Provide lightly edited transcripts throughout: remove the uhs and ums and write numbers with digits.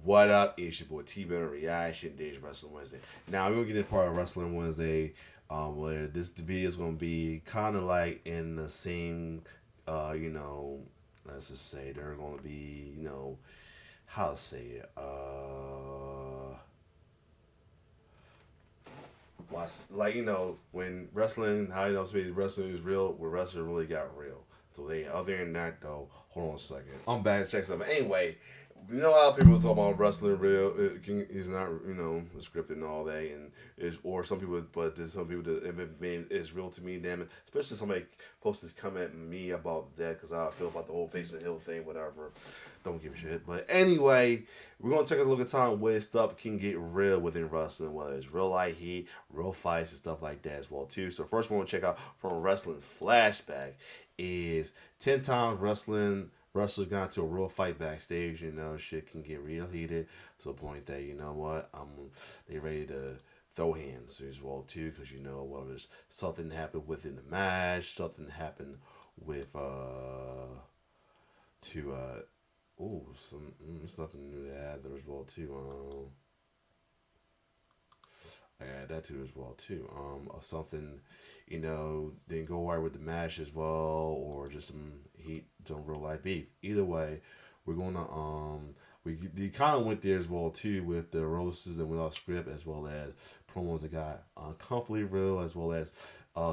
What up? It's your boy T-Bone Reaction Days Wrestling Wednesday. Now we're gonna get into part of Wrestling Wednesday, where this video is gonna be kind of like in the same, let's just say they're gonna be, how to say it, like when wrestling, how wrestling is real, when wrestling really got real. So other than that though, hold on a second. I'm back to check something. Anyway. How people talk about wrestling real is not scripted and all that, and or some people, but there's some people that it's real to me. Damn it, especially somebody posted come at me about that because how I feel about the whole face and hill thing, whatever. Don't give a shit. But anyway, we're gonna take a look at time where stuff can get real within wrestling, whether it's real life heat, real fights, and stuff like that as well too. So first, one we'll check out from a wrestling flashback is 10 times wrestlers got into a real fight backstage. Shit can get real heated to the point that they ready to throw hands as well too, because whether it's something happened within the match, something happened with some something new to add there as well too. I add that too as well too. Something didn't go right with the match as well, or just some heat, some real life beef. Either way, we're gonna they kind of went there as well too with the roasts and without script, as well as promos that got uncomfortably real, as well as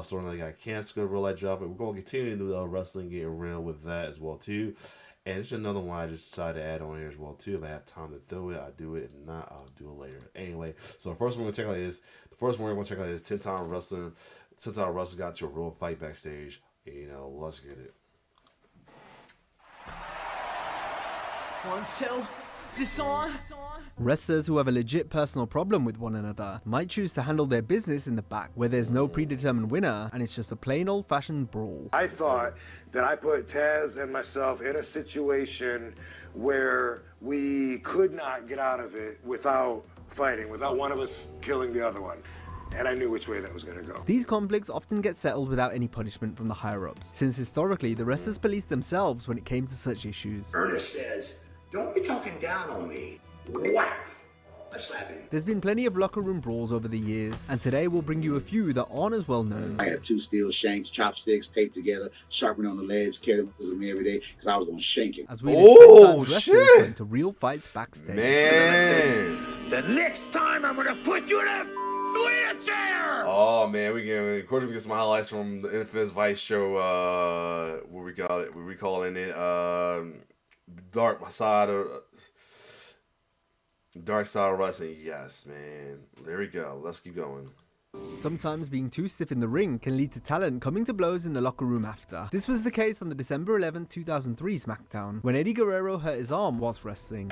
story that got canceled, real life job. We're gonna continue to do wrestling getting real with that as well too. And it's another one I just decided to add on here as well too. If I have time to throw it, I'll do it. If not, I'll do it later. Anyway, so the first one we're gonna check out is 10 time wrestling. 10 time wrestling got to a real fight backstage. Let's get it. 1, 2, is this on? Wrestlers who have a legit personal problem with one another might choose to handle their business in the back, where there's no predetermined winner and it's just a plain old-fashioned brawl. I thought that I put Taz and myself in a situation where we could not get out of it without fighting, without one of us killing the other one. And I knew which way that was going to go. These conflicts often get settled without any punishment from the higher-ups, since historically the wrestlers policed themselves when it came to such issues. Ernest says, "Don't be talking down on me." Whack! I slap him. There's been plenty of locker room brawls over the years, and today we'll bring you a few that aren't as well known. I had 2 steel shanks, chopsticks taped together, sharpened on the ledge, carried them with me every day because I was going to shank him. As we wrestlers went to real fights backstage. Man. The next time I'm going to put you in a wheelchair! Oh man, of course we get some highlights from the Infamous Vice show, where we got it, we're recalling it, Dark Side of Wrestling. Yes, man. There we go. Let's keep going. Sometimes being too stiff in the ring can lead to talent coming to blows in the locker room after. This was the case on the December 11, 2003 SmackDown, when Eddie Guerrero hurt his arm whilst wrestling.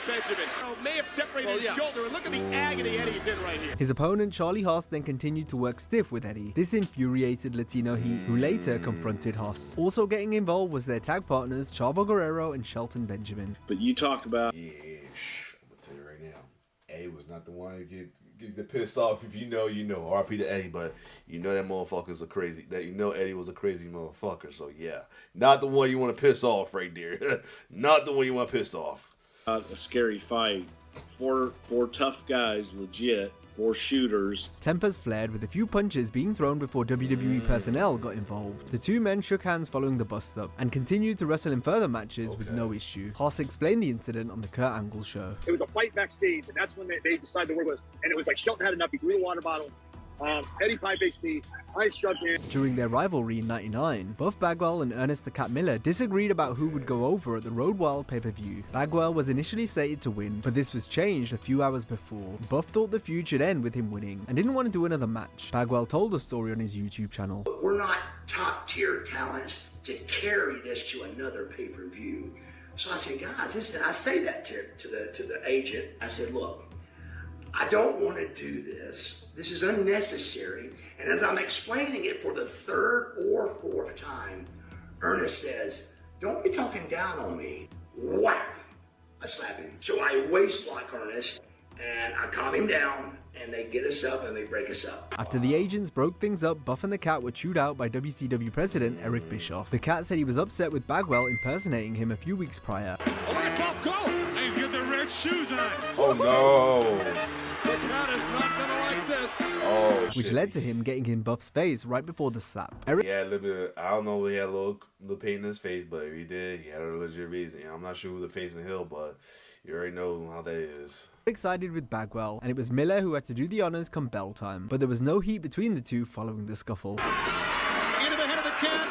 Benjamin may have separated his shoulder, and look at the agony Eddie's in right here. His opponent Charlie Haas then continued to work stiff with Eddie. This infuriated Latino Heat, who later confronted Haas. Also getting involved was their tag partners Chavo Guerrero and Shelton Benjamin. But you talk about... Yeah, I'm gonna tell you right now, Eddie was not the one to get pissed off. If you know, RP to Eddie, but that motherfucker's a crazy, Eddie was a crazy motherfucker. So yeah, not the one you want to piss off right there. Not the one you want to piss off. A scary fight. Four tough guys, legit. 4 shooters. Tempers flared with a few punches being thrown before WWE personnel got involved. The two men shook hands following the bust-up and continued to wrestle in further matches with no issue. Haas explained the incident on the Kurt Angle show. It was a fight backstage, and that's when they decided the word was, and it was like Shelton had enough. He threw the water bottle. Eddie Pie faced me. I shoved him. During their rivalry in '99, Buff Bagwell and Ernest the Cat Miller disagreed about who would go over at the Road Wild pay-per-view. Bagwell was initially slated to win, but this was changed a few hours before. Buff thought the feud should end with him winning and didn't want to do another match. Bagwell told the story on his YouTube channel. We're not top-tier talents to carry this to another pay-per-view. So I said, guys, listen, I say that to the agent. I said, look, I don't want to do this. This is unnecessary. And as I'm explaining it for the third or fourth time, Ernest says, don't be talking down on me. Whap! I slap him. So I waist lock Ernest and I calm him down and they get us up and they break us up. After the agents broke things up, Buff and the Cat were chewed out by WCW president Eric Bischoff. The Cat said he was upset with Bagwell impersonating him a few weeks prior. Oh, look at Buff go! And he's got the red shoes on. Oh no! The Cat is not gonna like this. Oh, which led to him getting in Buff's face right before the slap. He had a little bit, I don't know if he had a little pain in his face, but if he did, he had a legit reason. I'm not sure who was facing the hill, but you already know how that is. Excited with Bagwell, and it was Miller who had to do the honors come bell time. But there was no heat between the two following the scuffle. Into the head of the Cat.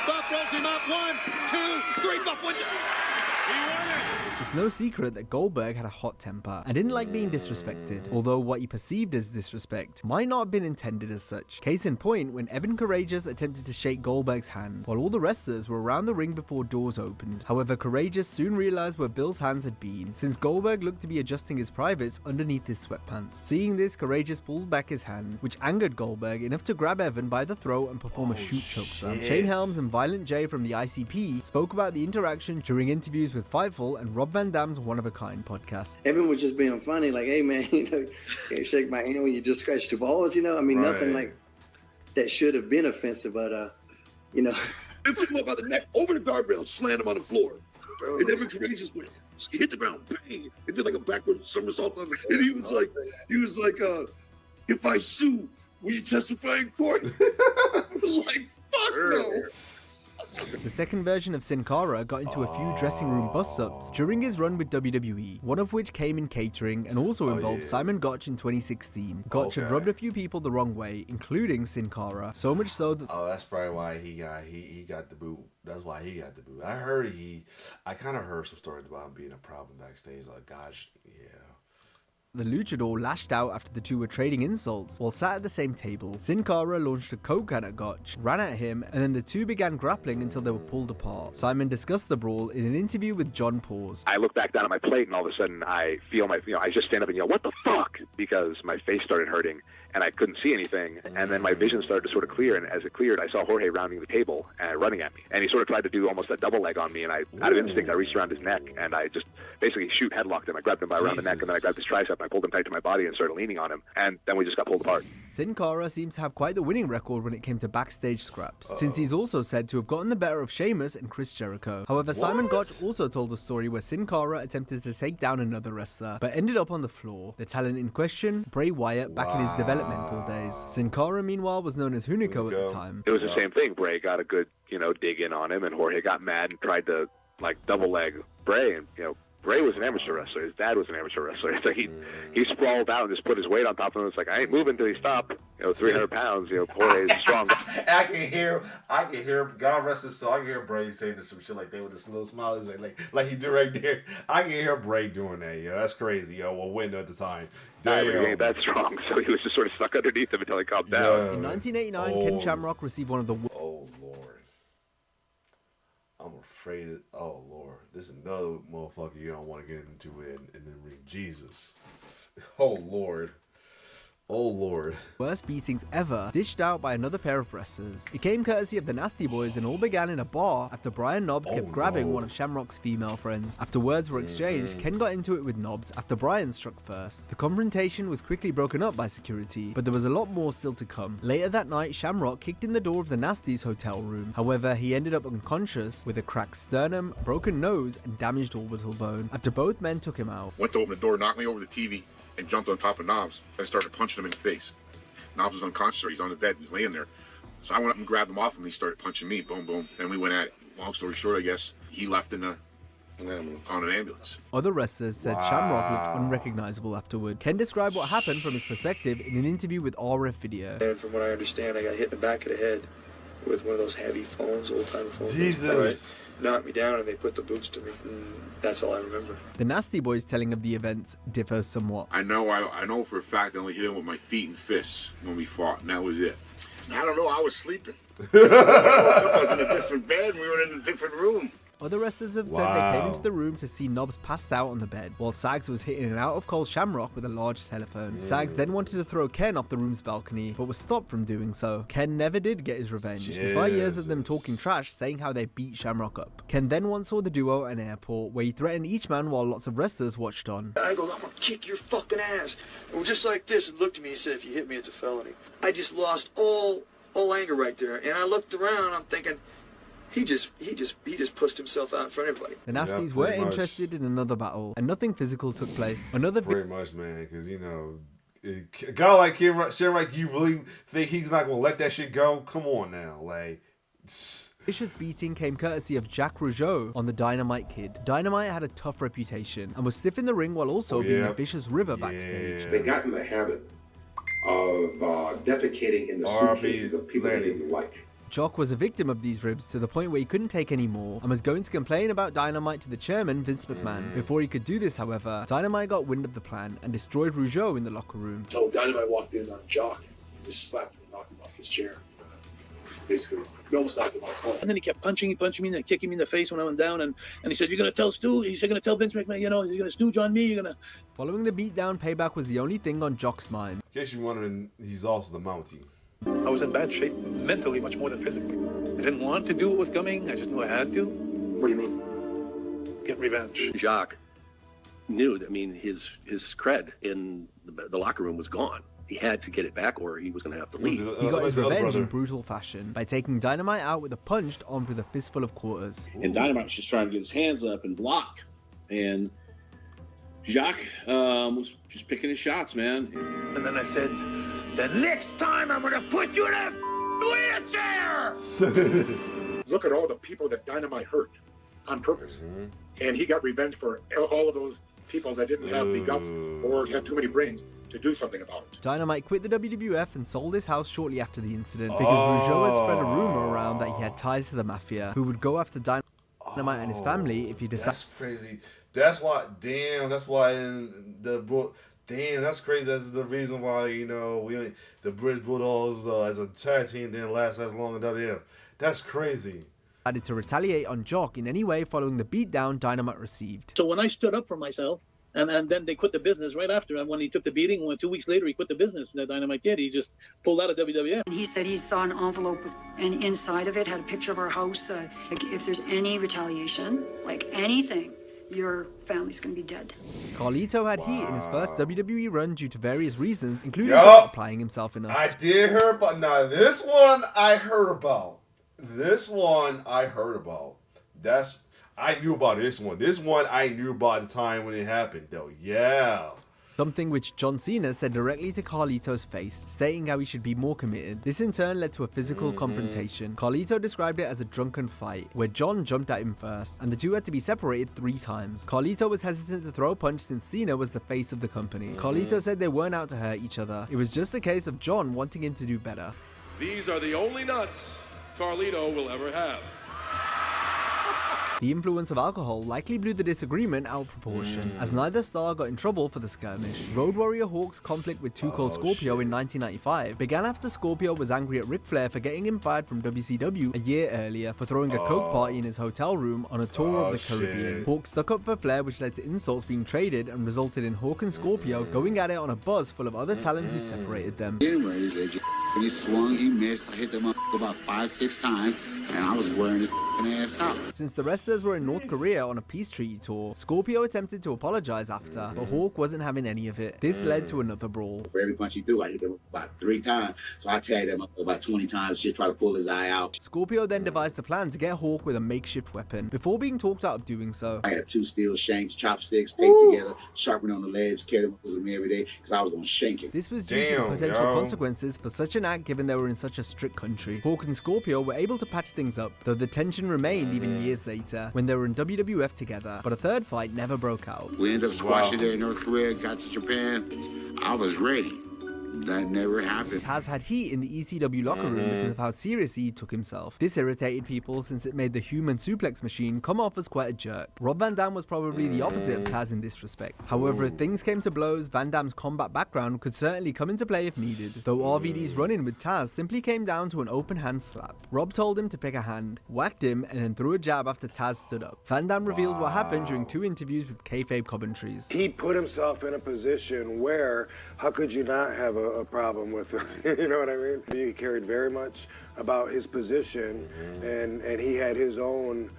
Buff rolls him up. 1, 2, 3. Buff wins it. He won it. It's no secret that Goldberg had a hot temper and didn't like being disrespected, although what he perceived as disrespect might not have been intended as such. Case in point, when Evan Courageous attempted to shake Goldberg's hand while all the wrestlers were around the ring before doors opened. However, Courageous soon realized where Bill's hands had been, since Goldberg looked to be adjusting his privates underneath his sweatpants. Seeing this, Courageous pulled back his hand, which angered Goldberg enough to grab Evan by the throat and perform a shoot chokeslam. Shane Helms and Violent J from the ICP spoke about the interaction during interviews with Fightful and Rob Van Dam's One of a Kind podcast. Evan was just being funny, like, hey man, can't shake my hand when you just scratched the balls, I mean, nothing like that should have been offensive, but They picked him up by the neck, over the guardrail, slammed him on the floor. And Evan Courageous went, he hit the ground, bang! It did like a backward somersault on the, and he was like, if I sue, will you testify in court? Like, fuck no. The second version of Sin Cara got into a few dressing room bust-ups during his run with WWE, one of which came in catering and also involved Simon Gotch in 2016. Gotch had rubbed a few people the wrong way, including Sin Cara, so much so that... Oh, that's probably why he got the boot. That's why he got the boot. I kind of heard some stories about him being a problem backstage. Like, gosh, yeah. The luchador lashed out after the two were trading insults while sat at the same table. Sin Cara launched a coke can at Gotch, ran at him, and then the two began grappling until they were pulled apart. Simon discussed the brawl in an interview with John Pause. I look back down at my plate and all of a sudden I feel I just stand up and yell, what the fuck? Because my face started hurting and I couldn't see anything. And then my vision started to sort of clear. And as it cleared, I saw Jorge rounding the table and running at me. And he sort of tried to do almost a double leg on me. And out of instinct, I reached around his neck and I just basically headlocked him. I grabbed him by around the neck and then I grabbed his tricep and I pulled him tight to my body and started leaning on him. And then we just got pulled apart. Sin Cara seems to have quite the winning record when it came to backstage scraps, since he's also said to have gotten the better of Sheamus and Chris Jericho. However, Simon Gotch also told a story where Sin Cara attempted to take down another wrestler, but ended up on the floor. The talent in question, Bray Wyatt, back in his developmental days. Sin Cara, meanwhile, was known as Hunico at the time. It was the same thing. Bray got a good, dig in on him, and Jorge got mad and tried to, double leg Bray, and, Bray was an amateur wrestler. His dad was an amateur wrestler. So he sprawled out and just put his weight on top of him. It's like, I ain't moving until he stop. 300 pounds. Jorge is strong. I can hear, God rest his soul, I can hear Bray saying some shit like that with this little smile, like he did right there. I can hear Bray doing that, That's crazy, Well, window at the time. Damn. He ain't that strong, so he was just sort of stuck underneath him until he calmed down. In 1989, Ken Shamrock received one of the... Oh, Lord. I'm afraid oh Lord, this is another motherfucker you don't want to get into in the ring. Jesus. Oh Lord. Oh Lord. Worst beatings ever dished out by another pair of wrestlers. It came courtesy of the Nasty Boys and all began in a bar after Brian Knobbs kept grabbing one of Shamrock's female friends. After words were exchanged, Ken got into it with Knobbs after Brian struck first. The confrontation was quickly broken up by security, but there was a lot more still to come. Later that night, Shamrock kicked in the door of the Nasty's hotel room. However, he ended up unconscious with a cracked sternum, broken nose, and damaged orbital bone after both men took him out. Went to open the door, knocked me over the TV, and jumped on top of Knobbs and started punching him in the face. Knobbs was unconscious, or he's on the bed, he's laying there. So I went up and grabbed him off him, and he started punching me, boom, boom. Then we went at it. Long story short, I guess, he left on an ambulance. Other wrestlers said Shamrock looked unrecognizable afterward. Ken described what happened from his perspective in an interview with RF Video. And from what I understand, I got hit in the back of the head with one of those heavy phones, old-time phones. Jesus. Knocked me down and they put the boots to me. That's all I remember. The Nasty Boys telling of the events differs somewhat. I know for a fact I only hit him with my feet and fists when we fought, and that was it. I don't know, I was sleeping. I woke up, I was in a different bed, we were in a different room. Other wrestlers have said they came into the room to see Knobbs passed out on the bed, while Sags was hitting an out-of-cold Shamrock with a large telephone. Sags then wanted to throw Ken off the room's balcony, but was stopped from doing so. Ken never did get his revenge, despite years of them talking trash, saying how they beat Shamrock up. Ken then once saw the duo at an airport, where he threatened each man while lots of wrestlers watched on. I go, I'm gonna kick your fucking ass. And just like this, and looked at me and said, if you hit me, it's a felony. I just lost all anger right there. And I looked around, I'm thinking, he just pushed himself out in front of everybody. The Nasties were interested in another battle, and nothing physical took place. Pretty much, man, because, you know, a guy like Shamrock, you really think he's not going to let that shit go? Come on now, like... Vicious beating came courtesy of Jack Rougeau on the Dynamite Kid. Dynamite had a tough reputation and was stiff in the ring while also being a vicious river backstage. They got in the habit of defecating in the suitcases of people they didn't like. Jock was a victim of these ribs to the point where he couldn't take any more and was going to complain about Dynamite to the chairman, Vince McMahon. Before he could do this, however, Dynamite got wind of the plan and destroyed Rougeau in the locker room. So Dynamite walked in on Jock and just slapped him and knocked him off his chair. Basically, he almost knocked him off. And then he kept punching me and kicking me in the face when I went down. And he said, you're going to tell Stu? He's going to tell Vince McMahon, you know, you're going to stooge on me, you're going to... Following the beatdown, payback was the only thing on Jock's mind. In case you're wondering, he's also the Mountie. I was in bad shape, mentally much more than physically. I didn't want to do what was coming, I just knew I had to. What do you mean? Get revenge. Jock knew, I mean, his cred in the locker room was gone. He had to get it back or he was going to have to leave. He got his revenge in brutal fashion by taking Dynamite out with a punch armed with a fistful of quarters. And Dynamite was just trying to get his hands up and block. And Jacques was just picking his shots, man. And then I said, the next time I'm going to put you in a wheelchair! Look at all the people that Dynamite hurt on purpose. And he got revenge for all of those people that didn't have the guts or had too many brains to do something about it. Dynamite quit the WWF and sold his house shortly after the incident because Rougeau had spread a rumor around that he had ties to the mafia, who would go after Dynamite and his family if he decided. That's crazy. That's why. Damn. That's why in the book. Damn. That's crazy. That's the reason why, you know, the British Bulldogs as a tag team didn't last as long in WWF. That's crazy. Decided to retaliate on Jock in any way following the beatdown Dynamite received. So when I stood up for myself, and then they quit the business right after. And when he took the beating, 2 weeks later, he quit the business. That Dynamite did. He just pulled out of WWF. He said he saw an envelope, and inside of it had a picture of our house. Like, if there's any retaliation, like anything, your family's gonna be dead. Carlito had heat in his first WWE run due to various reasons, including not applying himself enough. I did hear about. Now this one I heard about. I knew about this one. This one I knew about the time when it happened, though. Yeah. Something which John Cena said directly to Carlito's face, stating how he should be more committed. This in turn led to a physical confrontation. Carlito described it as a drunken fight, where John jumped at him first, and the two had to be separated 3 times. Carlito was hesitant to throw a punch since Cena was the face of the company. Carlito said they weren't out to hurt each other. It was just a case of John wanting him to do better. These are the only nuts Carlito will ever have. The influence of alcohol likely blew the disagreement out of proportion, as neither star got in trouble for the skirmish. Road Warrior Hawk's conflict with Too Cold Scorpio in 1995 began after Scorpio was angry at Ric Flair for getting him fired from WCW a year earlier for throwing a coke party in his hotel room on a tour of the Caribbean. Hawk stuck up for Flair, which led to insults being traded and resulted in Hawk and Scorpio going at it on a bus full of other talent who separated them. When he swung, he missed. I hit them up about 5-6 times, and I was wearing his ass out. Since the wrestlers were in North Korea on a peace treaty tour, Scorpio attempted to apologize after, but Hawk wasn't having any of it. This led to another brawl. For every punch he threw, I hit him about 3 times, so I tagged him up about 20 times, try to pull his eye out. Scorpio then devised a plan to get Hawk with a makeshift weapon, before being talked out of doing so. I had 2 steel shanks, chopsticks, taped together, sharpened on the legs, carried them with me every day, because I was going to shank him. This was due to the potential consequences for such an act given they were in such a strict country. Hawk and Scorpio were able to patch things up, though the tension remained even years later, when they were in WWF together, but a third fight never broke out. We ended up squashing there in North Korea, got to Japan. I was ready. That never happened. Taz had heat in the ECW locker room because of how seriously he took himself. This irritated people since it made the human suplex machine come off as quite a jerk. Rob Van Dam was probably the opposite of Taz in this respect. However, if things came to blows, Van Dam's combat background could certainly come into play if needed, though RVD's run-in with Taz simply came down to an open hand slap. Rob told him to pick a hand, whacked him, and then threw a jab after Taz stood up. Van Dam revealed what happened during 2 interviews with kayfabe commentaries. He put himself in a position where, how could you not have a problem with him? You know what I mean? He cared very much about his position, and he had his own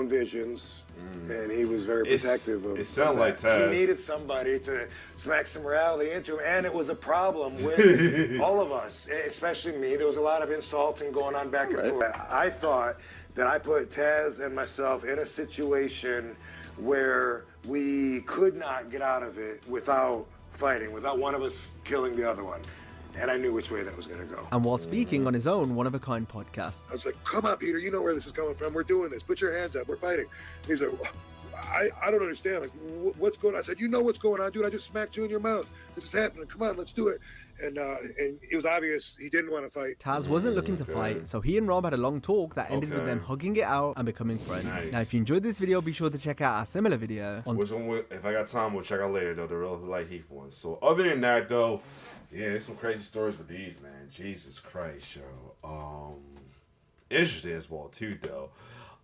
visions, and he was very protective of. It sounded like Taz. He needed somebody to smack some reality into him, and it was a problem with all of us, especially me. There was a lot of insulting going on back and forth. I thought that I put Taz and myself in a situation where we could not get out of it without fighting, without one of us killing the other one. And I knew which way that was going to go. And while speaking on his own one-of-a-kind podcast, I was like, come on, Peter, you know where this is coming from. We're doing this. Put your hands up. We're fighting. And he's like, I don't understand. Like, what's going on? I said, you know what's going on, dude. I just smacked you in your mouth. This is happening. Come on, let's do it. And it was obvious he didn't want to fight. Taz wasn't looking to fight, so he and Rob had a long talk that ended with them hugging it out and becoming friends. Nice. Now, if you enjoyed this video, be sure to check out our similar video. Which one, if I got time, we'll check out later, though, the real light Heath ones. So, other than that, though, yeah, there's some crazy stories with these, man. Jesus Christ, yo. Interesting as well, too, though.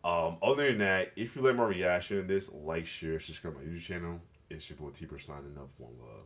Other than that, if you like my reaction to this, like, share, subscribe to my YouTube channel. It's your boy T-Per signing up. One love.